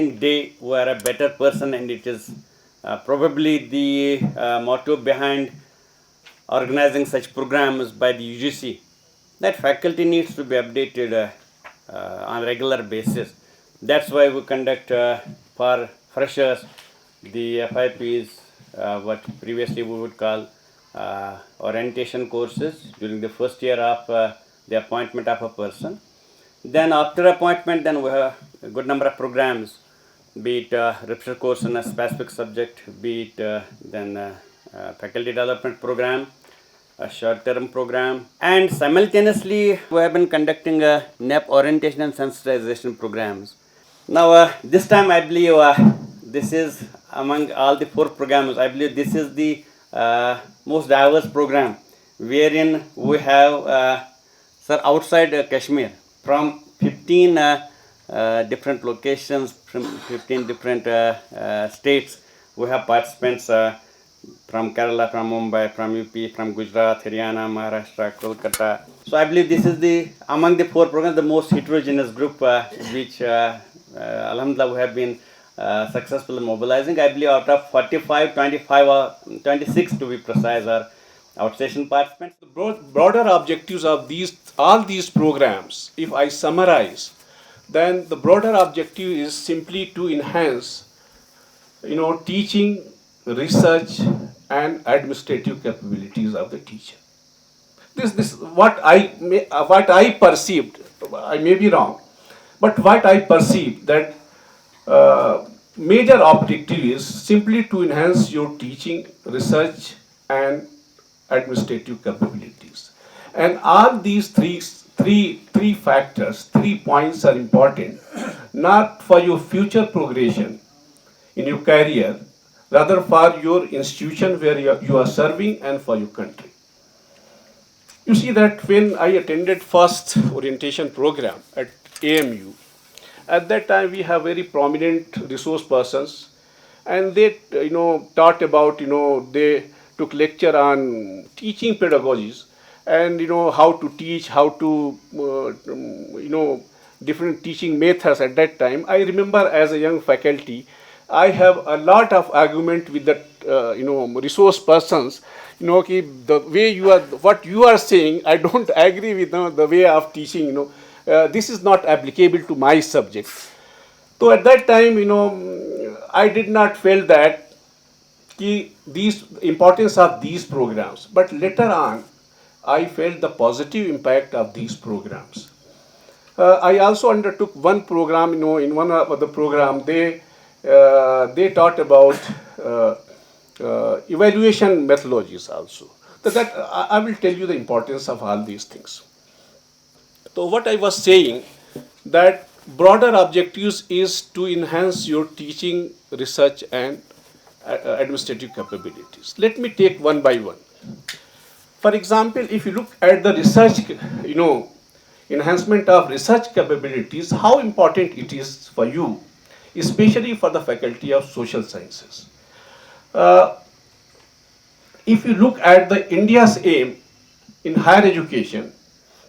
passing day we are a better person, and it is probably the motto behind organizing such programs by the UGC, that faculty needs to be updated on a regular basis. That's why we conduct for freshers the FIPs, what previously we would call orientation courses during the first year of the appointment of a person. Then after appointment, then we have a good number of programs, be it refresher course in a specific subject, be it then faculty development program, a short-term program, and simultaneously we have been conducting a NEP orientation and sensitization programs. Now this time I believe this is among all the 4 programs, I believe this is the most diverse program, wherein we have outside Kashmir from 15 different locations, from 15 different states. We have participants from Kerala, from Mumbai, from UP, from Gujarat, Haryana, Maharashtra, Kolkata. So I believe this is the among the 4 programs the most heterogeneous group, which Alhamdulillah we have been successful in mobilizing. I believe out of 45, 25 or 26 to be precise are outstation participants. The broader objectives of all these programs, if I summarize, then the broader objective is simply to enhance, teaching, research, and administrative capabilities of the teacher. This what I perceived. I may be wrong, but what I perceived that major objective is simply to enhance your teaching, research, and administrative capabilities. And all these three factors, 3 points are important, not for your future progression in your career, rather for your institution where you are serving and for your country. You see that when I attended first orientation program at AMU, at that time we have very prominent resource persons, and they taught about, they took lecture on teaching pedagogies, and how to teach, how to different teaching methods. At that time I remember as a young faculty I have a lot of argument with the resource persons, the way what you are saying, I don't agree with the way of teaching, this is not applicable to my subject. So at that time, I did not feel that these importance of these programs, but later on I felt the positive impact of these programs. I also undertook one program, in one of the program they taught about evaluation methodologies also. That I will tell you the importance of all these things. So what I was saying, that broader objectives is to enhance your teaching, research, and administrative capabilities. Let me take one by one. For example, if you look at the research, enhancement of research capabilities, how important it is for you, especially for the faculty of social sciences. If you look at the India's aim in higher education,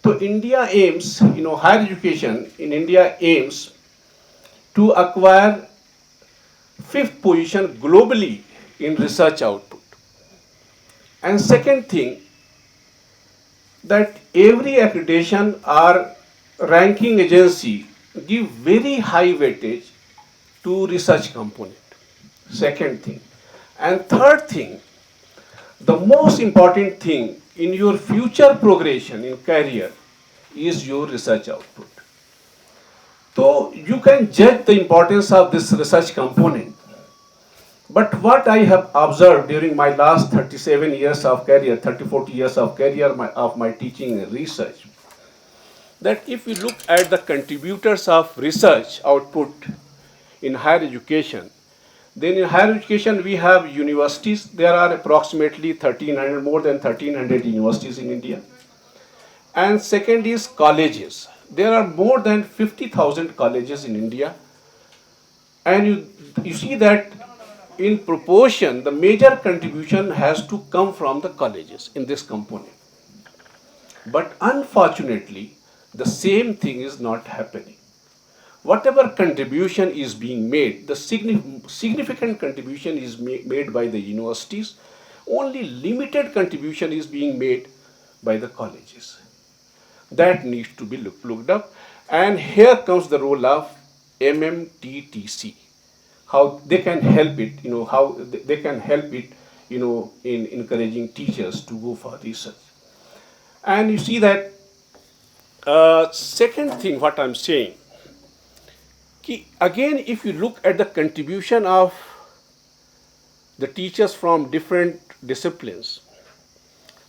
so India aims, higher education in India aims to acquire 5th position globally in research output. And second thing, that every accreditation or ranking agency give very high weightage to research component. Second thing. And third thing, the most important thing in your future progression in career is your research output. So you can judge the importance of this research component. But what I have observed during my last 37 years of career, 40 years of career of my teaching and research, that if we look at the contributors of research output in higher education, then in higher education we have universities. There are approximately 1,300, more than 1,300 universities in India. And second is colleges. There are more than 50,000 colleges in India. And you see that in proportion, the major contribution has to come from the colleges in this component. But unfortunately, the same thing is not happening. whatever contribution is being made, the significant contribution is made by the universities, only limited contribution is being made by the colleges. That needs to be looked up. And here comes the role of MMTTC, how they can help it, how they can help it, in encouraging teachers to go for research. And you see that second thing, what I'm saying, again, if you look at the contribution of the teachers from different disciplines,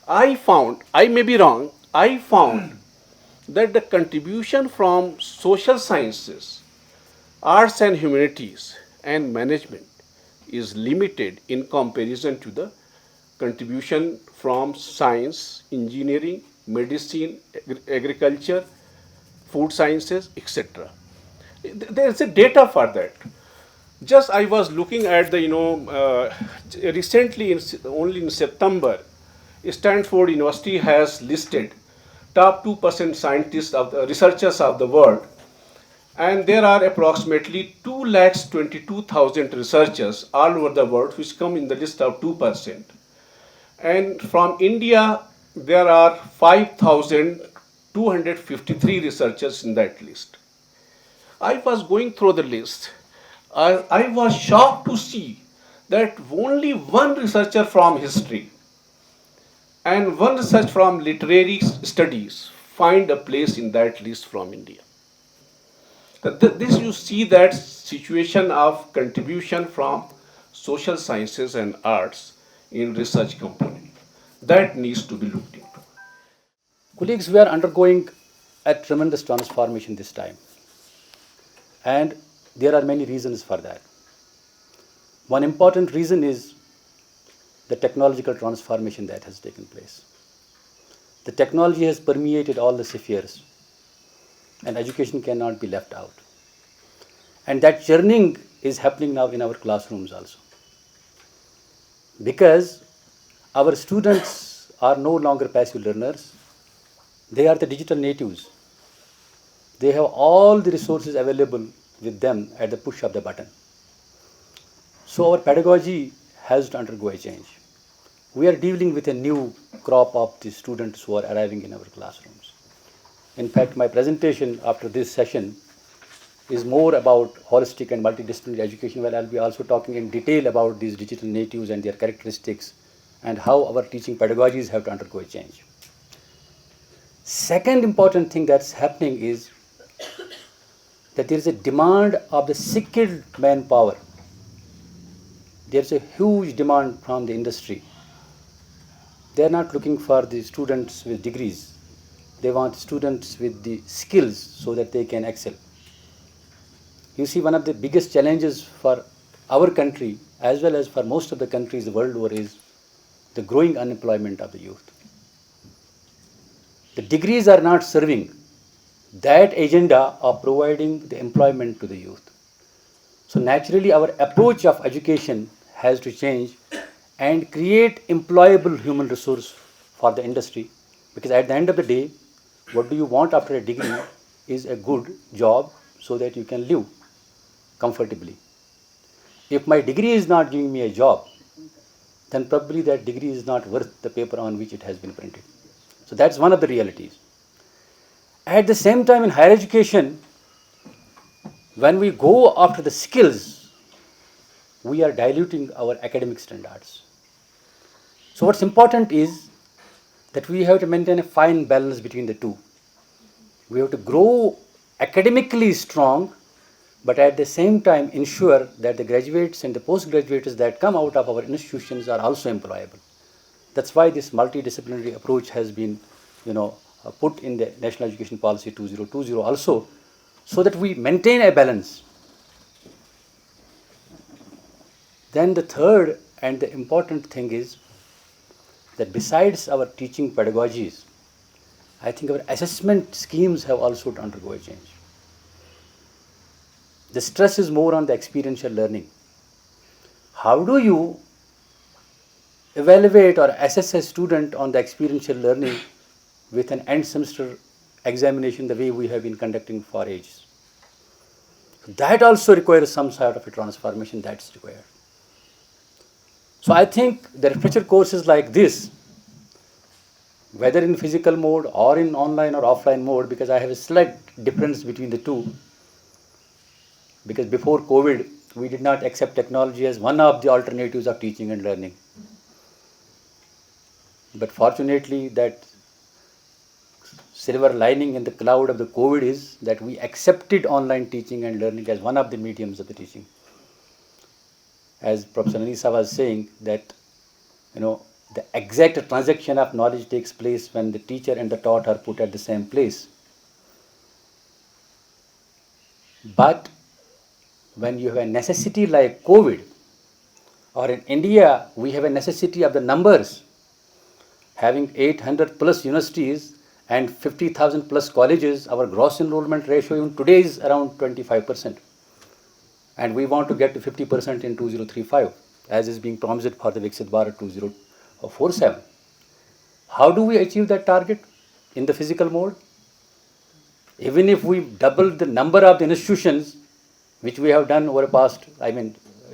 I may be wrong, I found that the contribution from social sciences, arts and humanities, and management is limited in comparison to the contribution from science, engineering, medicine, agriculture, food sciences, etc. There is a data for that. Just I was looking at the, recently, only in September, Stanford University has listed top 2% scientists of the researchers of the world, and there are approximately 2,22,000 researchers all over the world which come in the list of 2%. And from India, there are 5,253 researchers in that list. I was going through the list. I was shocked to see that only one researcher from history and one research from literary studies find a place in that list from India. This you see that situation of contribution from social sciences and arts in research component. That needs to be looked into. Colleagues, we are undergoing a tremendous transformation this time. And there are many reasons for that. One important reason is the technological transformation that has taken place. The technology has permeated all the spheres, and education cannot be left out. And that churning is happening now in our classrooms also. Because our students are no longer passive learners, they are the digital natives. They have all the resources available with them at the push of the button. So our pedagogy has to undergo a change. We are dealing with a new crop of the students who are arriving in our classrooms. In fact, my presentation after this session is more about holistic and multidisciplinary education, where I'll be also talking in detail about these digital natives and their characteristics and how our teaching pedagogies have to undergo a change. Second important thing that's happening is that there is a demand of the skilled manpower. There's a huge demand from the industry. They're not looking for the students with degrees. They want students with the skills so that they can excel. You see, one of the biggest challenges for our country, as well as for most of the countries the world over, is the growing unemployment of the youth. The degrees are not serving that agenda of providing the employment to the youth. So naturally, our approach of education has to change and create employable human resource for the industry, because at the end of the day, what do you want after a degree is a good job so that you can live comfortably. If my degree is not giving me a job, then probably that degree is not worth the paper on which it has been printed. So that's one of the realities. At the same time, in higher education, when we go after the skills, we are diluting our academic standards. So what's important is that we have to maintain a fine balance between the two. We have to grow academically strong, but at the same time ensure that the graduates and the postgraduates that come out of our institutions are also employable. That's why this multidisciplinary approach has been, put in the National Education Policy 2020 also, so that we maintain a balance. Then the third and the important thing is that besides our teaching pedagogies, I think our assessment schemes have also to undergo a change. The stress is more on the experiential learning. How do you evaluate or assess a student on the experiential learning with an end semester examination the way we have been conducting for ages? That also requires some sort of a transformation that's required. So I think the refresher courses like this, whether in physical mode or in online or offline mode, because I have a slight difference between the two, because before COVID, we did not accept technology as one of the alternatives of teaching and learning. But fortunately, that silver lining in the cloud of the COVID is that we accepted online teaching and learning as one of the mediums of the teaching. As Professor Anisa was saying, that the exact transaction of knowledge takes place when the teacher and the taught are put at the same place. But when you have a necessity like COVID, or in India, we have a necessity of the numbers, having 800 plus universities and 50,000 plus colleges, our gross enrollment ratio even today is around 25%. And we want to get to 50% in 2035, as is being promised for the Viksit Bharat 2047. How do we achieve that target in the physical mode? Even if we double the number of the institutions, which we have done over the past,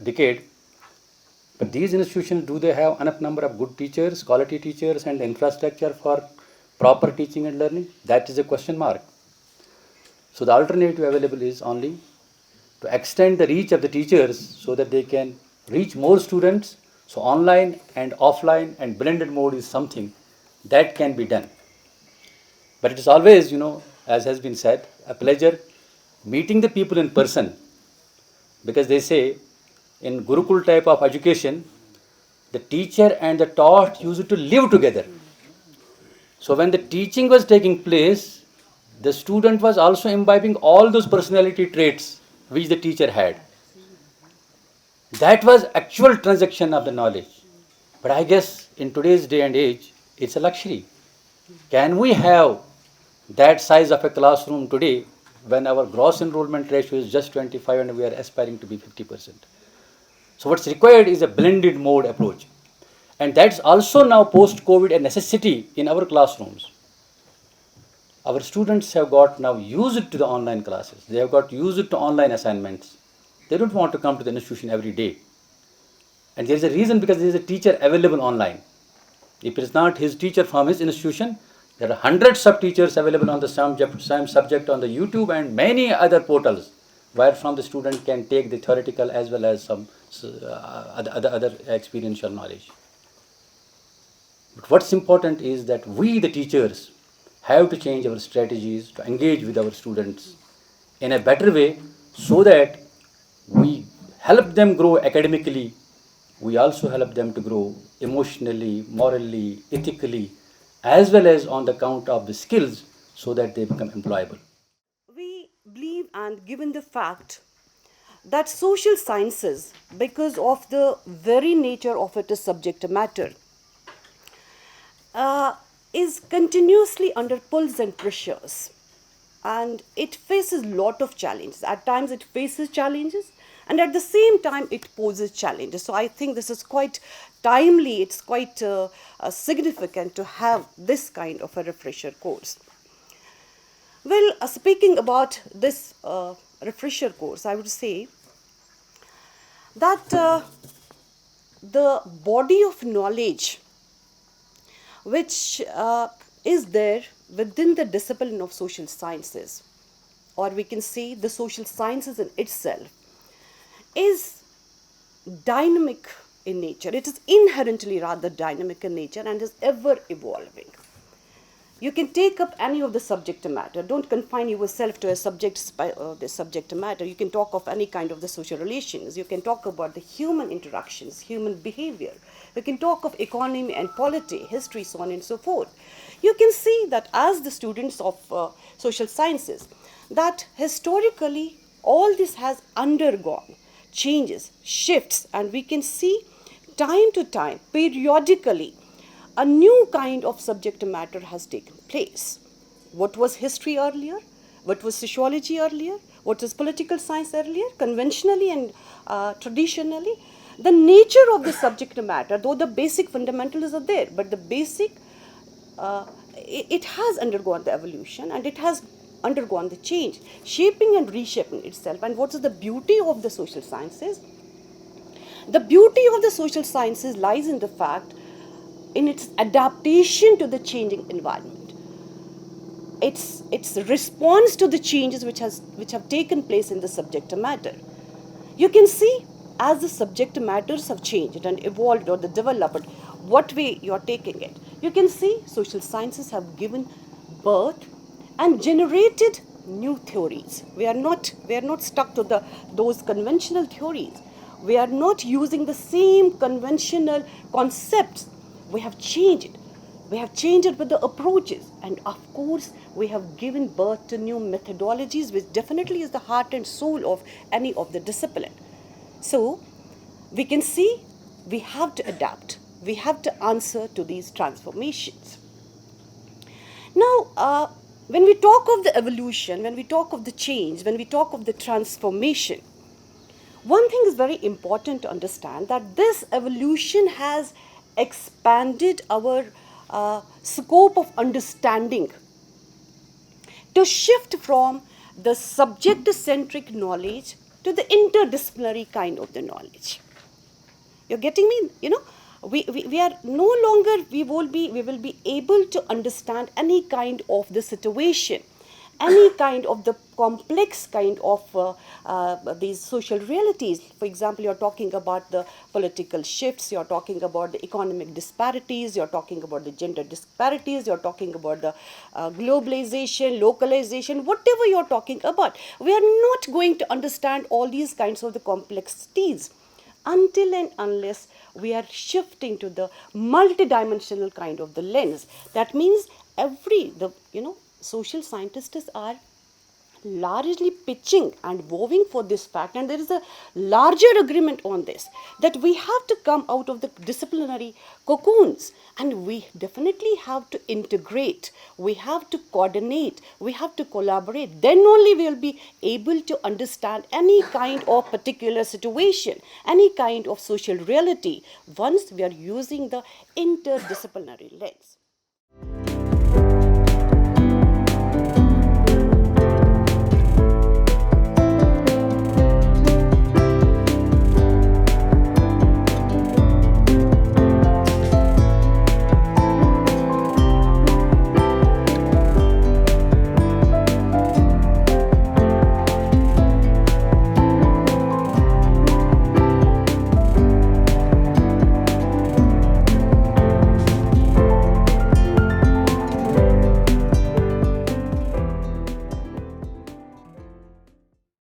decade, but these institutions, do they have enough number of good teachers, quality teachers, and infrastructure for proper teaching and learning? That is a question mark. So the alternative available is only to extend the reach of the teachers so that they can reach more students. So online and offline and blended mode is something that can be done. But it is always, as has been said, a pleasure meeting the people in person, because they say in Gurukul type of education, the teacher and the taught used to live together. So when the teaching was taking place, the student was also imbibing all those personality traits which the teacher had. That was actual transaction of the knowledge. But I guess in today's day and age, it's a luxury. Can we have that size of a classroom today when our gross enrollment ratio is just 25 and we are aspiring to be 50%? So what's required is a blended mode approach. And that's also now post-COVID a necessity in our classrooms. Our students have got now used to the online classes. They have got used to online assignments. They don't want to come to the institution every day. And there is a reason, because there is a teacher available online. If it is not his teacher from his institution, there are hundreds of teachers available on the same subject on the YouTube and many other portals, where from the student can take the theoretical as well as some other experiential knowledge. But what's important is that we, the teachers, have to change our strategies to engage with our students in a better way, so that we help them grow academically. We also help them to grow emotionally, morally, ethically, as well as on the count of the skills, so that they become employable. We believe, and given the fact that social sciences, because of the very nature of it is subject matter, is continuously under pulls and pressures, and it faces lot of challenges. At times it faces challenges, and at the same time it poses challenges. So I think this is quite timely, it's quite significant to have this kind of a refresher course. Well, speaking about this refresher course, I would say that the body of knowledge which is there within the discipline of social sciences, or we can say the social sciences in itself, is dynamic in nature. It is inherently rather dynamic in nature and is ever evolving. You can take up any of the subject matter. Don't confine yourself to a subject, the subject matter. You can talk of any kind of the social relations. You can talk about the human interactions, human behavior. You can talk of economy and polity, history, so on and so forth. You can see that as the students of social sciences, that historically all this has undergone changes, shifts, and we can see time to time, periodically, a new kind of subject matter has taken place. What was history earlier? What was sociology earlier? What was political science earlier? Conventionally and traditionally, the nature of the subject matter, though the basic fundamentals are there, but the basic, it has undergone the evolution, and it has undergone the change, shaping and reshaping itself. And what is the beauty of the social sciences? The beauty of the social sciences lies in the fact in its adaptation to the changing environment. Its response to the changes which have taken place in the subject matter. You can see as the subject matters have changed and evolved or developed, what way you are taking it. You can see social sciences have given birth and generated new theories. We are not stuck to those conventional theories. We are not using the same conventional concepts. We have changed it. We have changed it with the approaches, and of course we have given birth to new methodologies, which definitely is the heart and soul of any of the discipline. So we can see we have to adapt, we have to answer to these transformations. Now, when we talk of the evolution, when we talk of the change, when we talk of the transformation, one thing is very important to understand, that this evolution has expanded our scope of understanding to shift from the subject-centric knowledge to the interdisciplinary kind of the knowledge. You're getting me? We are no longer, we will be able to understand any kind of the situation, any kind of the complex kind of these social realities. For example, you're talking about the political shifts, you're talking about the economic disparities, you're talking about the gender disparities, you're talking about the globalization, localization, whatever you're talking about. We are not going to understand all these kinds of the complexities until and unless we are shifting to the multidimensional kind of the lens. That means social scientists are largely pitching and vowing for this fact, and there is a larger agreement on this, that we have to come out of the disciplinary cocoons, and we definitely have to integrate, we have to coordinate, we have to collaborate. Then only we will be able to understand any kind of particular situation, any kind of social reality, once we are using the interdisciplinary lens.